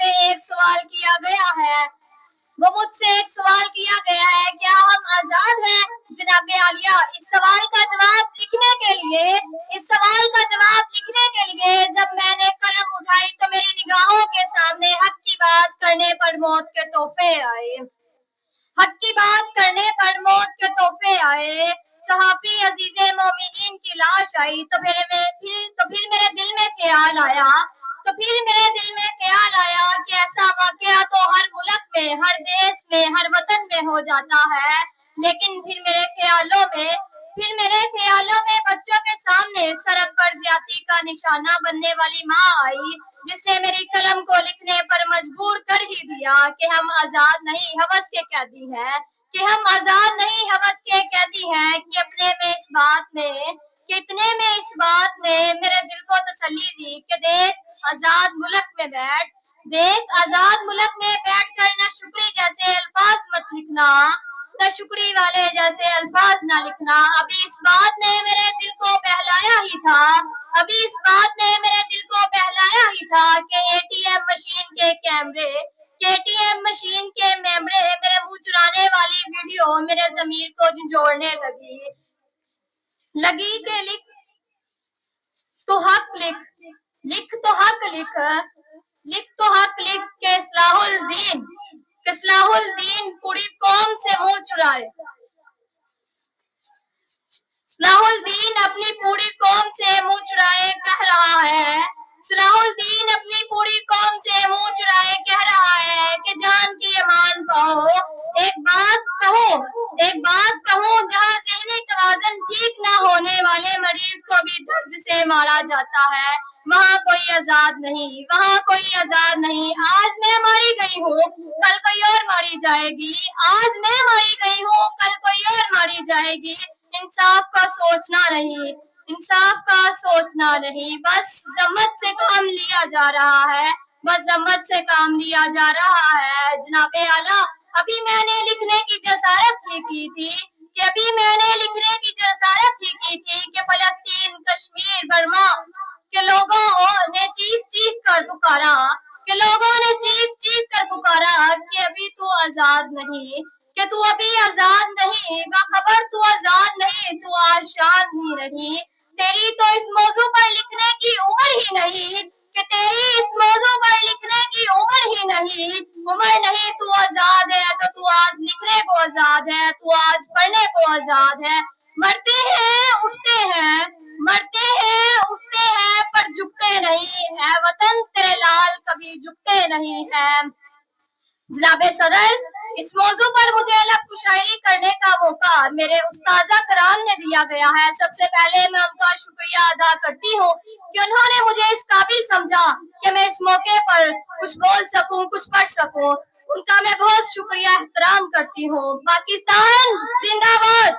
मुझसे एक सवाल किया गया है, वो मुझसे एक सवाल किया गया है, क्या हम आजाद हैं जनाब आलिया? इस सवाल का जवाब लिखने के लिए जब मैंने कलम उठाई तो मेरी निगाहों के सामने हक की बात करने पर मौत के तोहफे आए। सहाफी अजीजे मोमिनीन की लाश आई तो फिर मेरे दिल में ख्याल आया कि ऐसा वाकया तो हर मुल्क में, हर देश में, हर वतन में हो जाता है। लेकिन फिर मेरे ख्यालों में बच्चों के सामने सड़क पर ज्यादती का निशाना बनने वाली माँ आई, जिसने मेरी कलम को लिखने पर मजबूर कर ही दिया कि हम आजाद नहीं हवस के कैदी हैं, कि अपने में इस बात ने मेरे दिल को तसल्ली दी कि देख आजाद मुल्क में बैठ कर न शुक्री जैसे अल्फाज मत लिखना, न शुक्री वाले जैसे अल्फाज ना लिखना। अभी इस बात ने मेरे दिल को बहलाया ही था कि एटीएम मशीन के कैमरे मेरे मुंह चुराने वाली वीडियो मेरे ज़मीर को झंझोड़ने लगी कि लिख तो हक लिख के इस्लाहुल दीन पूरी कौम से मुंह चुराए। इस्लाहुल दीन अपनी पूरी कौम से मुंह चुराए कह रहा है कि जान की अमान पाओ। एक बात कहूँ, जहाँ ज़हनी तवाज़ुन ठीक ना होने वाले मरीज को भी दर्द से मारा जाता है, वहाँ कोई आजाद नहीं। आज मैं मारी गई हूँ, कल कोई और मारी जाएगी। इंसाफ का सोचना नहीं, बस जम्मत से काम लिया जा रहा है। जनाबे आला, अभी मैंने लिखने की जसारत ही की थी कि फलस्तीन, कश्मीर, बर्मा के लोगों ने चीख चीख कर पुकारा कि अभी तू आजाद नहीं, बाखबर तू आजाद नहीं, तू आशान ही नहीं। तेरी तो इस मौजू पर लिखने की उम्र ही नहीं, तू आजाद है तो तू आज लिखने को आजाद है, तू आज पढ़ने को आजाद है। मरते हैं उठते हैं पर झुकते नहीं है वतन, तेरे लाल कभी झुकते नहीं है। जनाबे सदर, इस मौजू पर मुझे अलग शायरी करने का मौका मेरे उस्ताज़ा कराम ने दिया गया है। सबसे पहले मैं उनका शुक्रिया अदा करती हूँ कि उन्होंने मुझे इस काबिल समझा कि मैं इस मौके पर कुछ बोल सकूं, कुछ पढ़ सकूं। उनका मैं बहुत शुक्रिया एहतराम करती हूँ। पाकिस्तान जिंदाबाद।